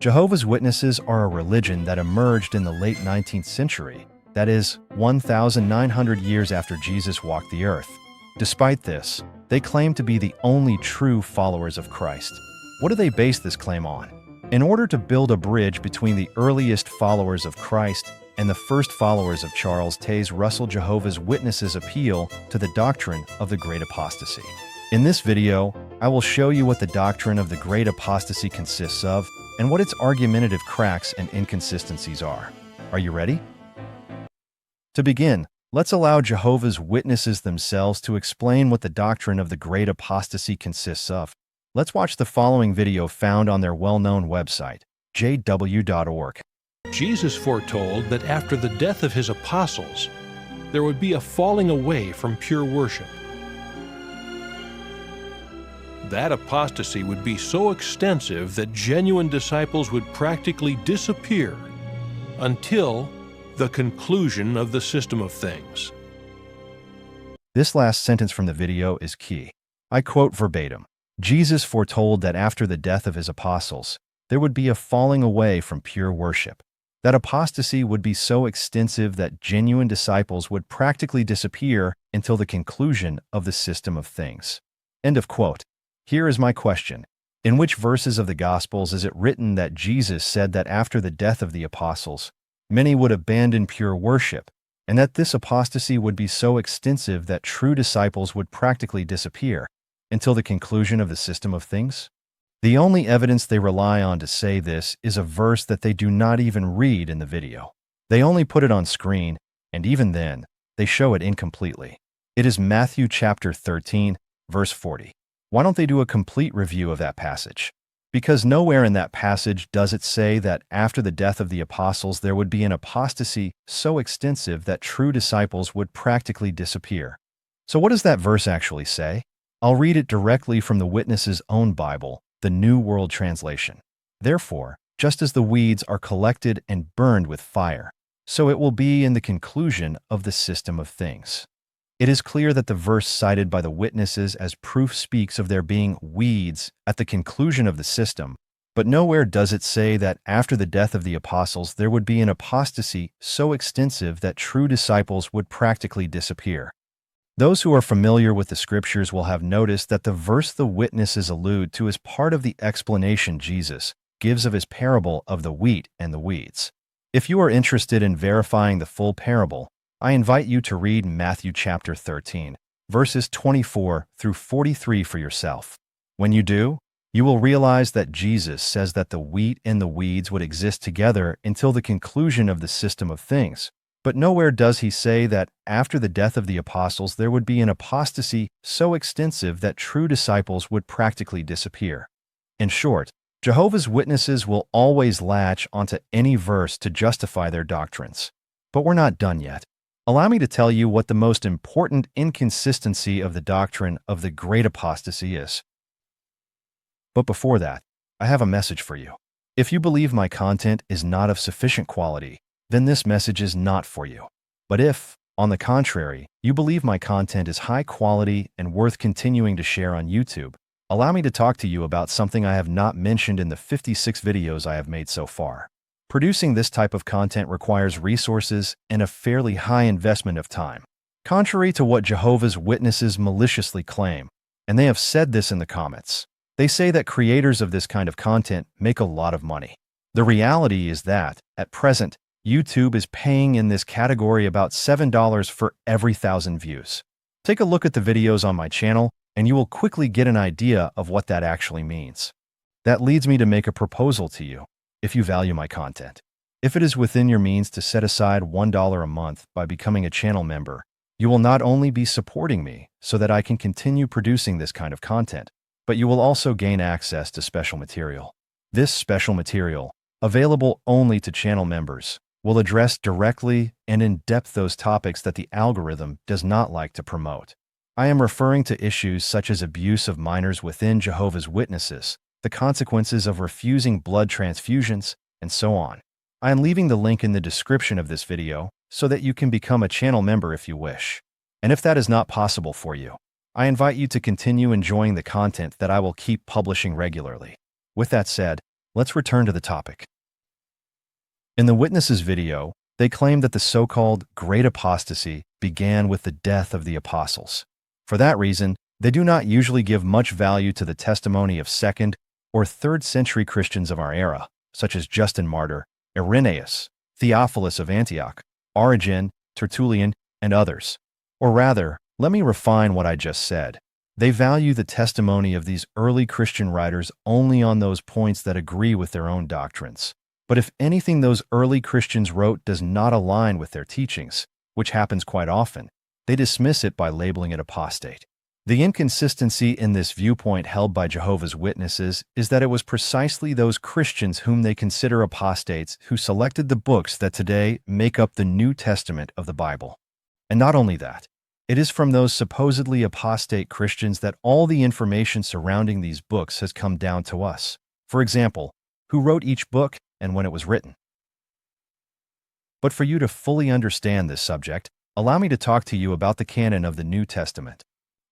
Jehovah's Witnesses are a religion that emerged in the late 19th century, that is, 1,900 years after Jesus walked the earth. Despite this, they claim to be the only true followers of Christ. What do they base this claim on? In order to build a bridge between the earliest followers of Christ and the first followers of Charles Taze Russell, Jehovah's Witnesses appeal to the doctrine of the Great Apostasy. In this video, I will show you what the doctrine of the Great Apostasy consists of and what its argumentative cracks and inconsistencies are. Are you ready? To begin, let's allow Jehovah's Witnesses themselves to explain what the doctrine of the Great Apostasy consists of. Let's watch the following video found on their well-known website, jw.org. Jesus foretold that after the death of his apostles, there would be a falling away from pure worship. That apostasy would be so extensive that genuine disciples would practically disappear until the conclusion of the system of things. This last sentence from the video is key. I quote verbatim, Jesus foretold that after the death of his apostles, there would be a falling away from pure worship. That apostasy would be so extensive that genuine disciples would practically disappear until the conclusion of the system of things. End of quote. Here is my question. In which verses of the Gospels is it written that Jesus said that after the death of the apostles, many would abandon pure worship, and that this apostasy would be so extensive that true disciples would practically disappear until the conclusion of the system of things? The only evidence they rely on to say this is a verse that they do not even read in the video. They only put it on screen, and even then, they show it incompletely. It is Matthew chapter 13, verse 40. Why don't they do a complete review of that passage? Because nowhere in that passage does it say that after the death of the apostles there would be an apostasy so extensive that true disciples would practically disappear. So what does that verse actually say? I'll read it directly from the Witnesses' own Bible, the New World Translation. Therefore, just as the weeds are collected and burned with fire, so it will be in the conclusion of the system of things. It is clear that the verse cited by the Witnesses as proof speaks of there being weeds at the conclusion of the system, but nowhere does it say that after the death of the apostles there would be an apostasy so extensive that true disciples would practically disappear. Those who are familiar with the scriptures will have noticed that the verse the Witnesses allude to is part of the explanation Jesus gives of his parable of the wheat and the weeds. If you are interested in verifying the full parable, I invite you to read Matthew chapter 13, verses 24 through 43 for yourself. When you do, you will realize that Jesus says that the wheat and the weeds would exist together until the conclusion of the system of things. But nowhere does he say that after the death of the apostles there would be an apostasy so extensive that true disciples would practically disappear. In short, Jehovah's Witnesses will always latch onto any verse to justify their doctrines. But we're not done yet. Allow me to tell you what the most important inconsistency of the doctrine of the Great Apostasy is. But before that, I have a message for you. If you believe my content is not of sufficient quality, then this message is not for you. But if, on the contrary, you believe my content is high quality and worth continuing to share on YouTube, allow me to talk to you about something I have not mentioned in the 56 videos I have made so far. Producing this type of content requires resources and a fairly high investment of time, contrary to what Jehovah's Witnesses maliciously claim, and they have said this in the comments. They say that creators of this kind of content make a lot of money. The reality is that, at present, YouTube is paying in this category about $7 for every 1,000 views. Take a look at the videos on my channel, and you will quickly get an idea of what that actually means. That leads me to make a proposal to you. If you value my content, if it is within your means to set aside $1 a month by becoming a channel member, you will not only be supporting me so that I can continue producing this kind of content, but you will also gain access to special material. This special material, available only to channel members, will address directly and in depth those topics that the algorithm does not like to promote. I am referring to issues such as abuse of minors within Jehovah's Witnesses, the consequences of refusing blood transfusions, and so on. I am leaving the link in the description of this video so that you can become a channel member if you wish. And if that is not possible for you, I invite you to continue enjoying the content that I will keep publishing regularly. With that said, let's return to the topic. In the Witnesses video, they claim that the so-called Great Apostasy began with the death of the apostles. For that reason, they do not usually give much value to the testimony of 2nd or 3rd century Christians of our era, such as Justin Martyr, Irenaeus, Theophilus of Antioch, Origen, Tertullian, and others. Or rather, let me refine what I just said. They value the testimony of these early Christian writers only on those points that agree with their own doctrines. But if anything those early Christians wrote does not align with their teachings, which happens quite often, they dismiss it by labeling it apostate. The inconsistency in this viewpoint held by Jehovah's Witnesses is that it was precisely those Christians whom they consider apostates who selected the books that today make up the New Testament of the Bible. And not only that, it is from those supposedly apostate Christians that all the information surrounding these books has come down to us. For example, who wrote each book and when it was written. But for you to fully understand this subject, allow me to talk to you about the canon of the New Testament.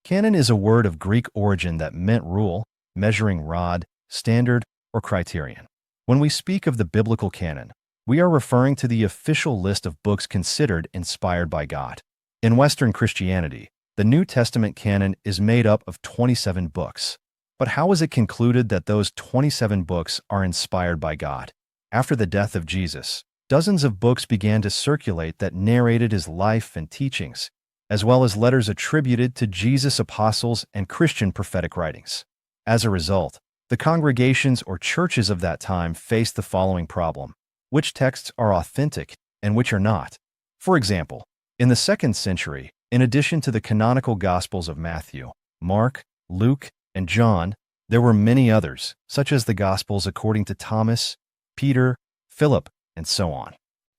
Canon is a word of Greek origin that meant rule, measuring rod, standard, or criterion. When we speak of the biblical canon, we are referring to the official list of books considered inspired by God. In Western Christianity, the New Testament canon is made up of 27 books. But how is it concluded that those 27 books are inspired by God? After the death of Jesus, dozens of books began to circulate that narrated his life and teachings, as well as letters attributed to Jesus' apostles and Christian prophetic writings. As a result, the congregations or churches of that time faced the following problem: which texts are authentic and which are not? For example, in the 2nd century, in addition to the canonical Gospels of Matthew, Mark, Luke, and John, there were many others, such as the Gospels according to Thomas, Peter, Philip, and so on.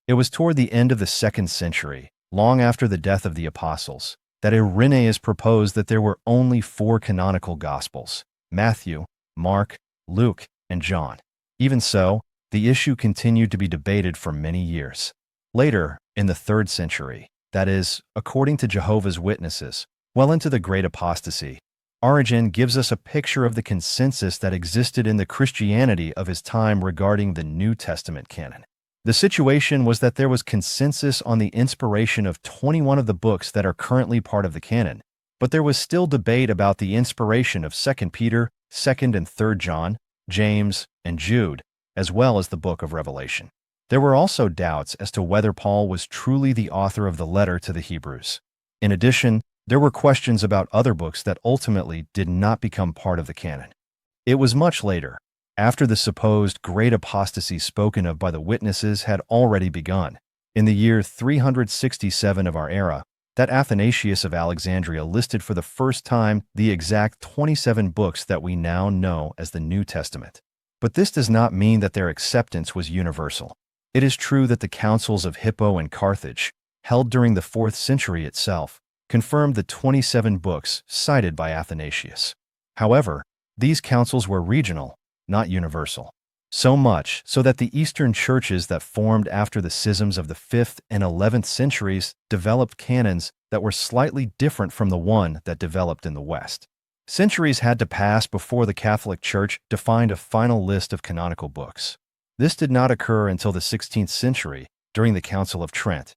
It was toward the end of the 2nd century, long after the death of the apostles, that Irenaeus proposed that there were only 4 canonical Gospels: Matthew, Mark, Luke, and John. Even so, the issue continued to be debated for many years. Later, in the 3rd century, that is, according to Jehovah's Witnesses, well into the Great Apostasy, Origen gives us a picture of the consensus that existed in the Christianity of his time regarding the New Testament canon. The situation was that there was consensus on the inspiration of 21 of the books that are currently part of the canon, but there was still debate about the inspiration of 2 Peter, 2nd and 3rd John, James, and Jude, as well as the book of Revelation. There were also doubts as to whether Paul was truly the author of the letter to the Hebrews. In addition, there were questions about other books that ultimately did not become part of the canon. It was much later, after the supposed Great Apostasy spoken of by the Witnesses had already begun, in the year 367 of our era, that Athanasius of Alexandria listed for the first time the exact 27 books that we now know as the New Testament. But this does not mean that their acceptance was universal. It is true that the councils of Hippo and Carthage, held during the 4th century itself, confirmed the 27 books cited by Athanasius. However, these councils were regional, not universal. So much so that the Eastern churches that formed after the schisms of the 5th and 11th centuries developed canons that were slightly different from the one that developed in the West. Centuries had to pass before the Catholic Church defined a final list of canonical books. This did not occur until the 16th century, during the Council of Trent.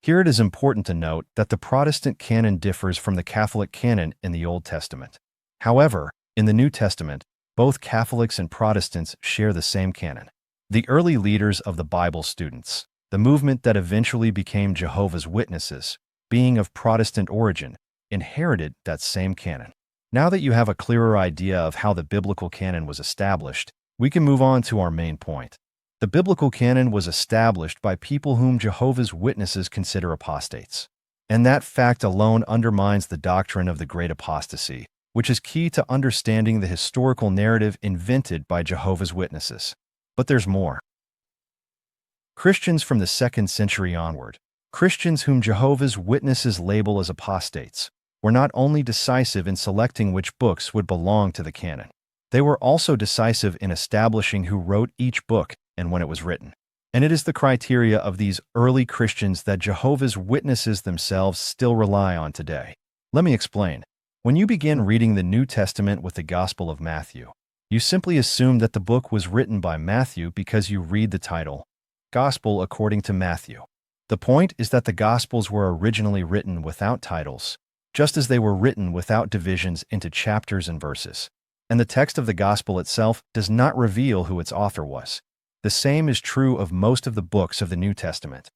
Here it is important to note that the Protestant canon differs from the Catholic canon in the Old Testament. However, in the New Testament, both Catholics and Protestants share the same canon. The early leaders of the Bible students, the movement that eventually became Jehovah's Witnesses, being of Protestant origin, inherited that same canon. Now that you have a clearer idea of how the biblical canon was established, we can move on to our main point. The biblical canon was established by people whom Jehovah's Witnesses consider apostates. And that fact alone undermines the doctrine of the Great Apostasy, which is key to understanding the historical narrative invented by Jehovah's Witnesses. But there's more. Christians from the 2nd century onward, Christians whom Jehovah's Witnesses label as apostates, were not only decisive in selecting which books would belong to the canon, they were also decisive in establishing who wrote each book and when it was written. And it is the criteria of these early Christians that Jehovah's Witnesses themselves still rely on today. Let me explain. When you begin reading the New Testament with the Gospel of Matthew, You simply assume that the book was written by Matthew because you read the title, Gospel according to Matthew. The point is that the Gospels were originally written without titles, just as they were written without divisions into chapters and verses. And the text of the Gospel itself does not reveal who its author was. The same is true of most of the books of the New Testament.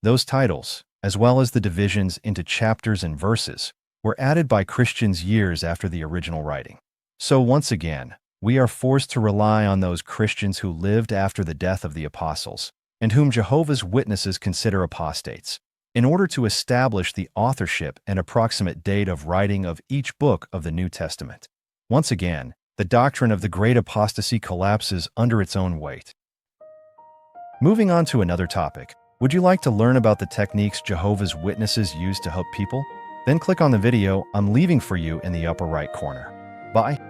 Those titles, as well as the divisions into chapters and verses, were added by Christians years after the original writing. So once again, we are forced to rely on those Christians who lived after the death of the apostles, and whom Jehovah's Witnesses consider apostates, in order to establish the authorship and approximate date of writing of each book of the New Testament. Once again, the doctrine of the Great Apostasy collapses under its own weight. Moving on to another topic, would you like to learn about the techniques Jehovah's Witnesses use to help people? Then click on the video I'm leaving for you in the upper right corner. Bye.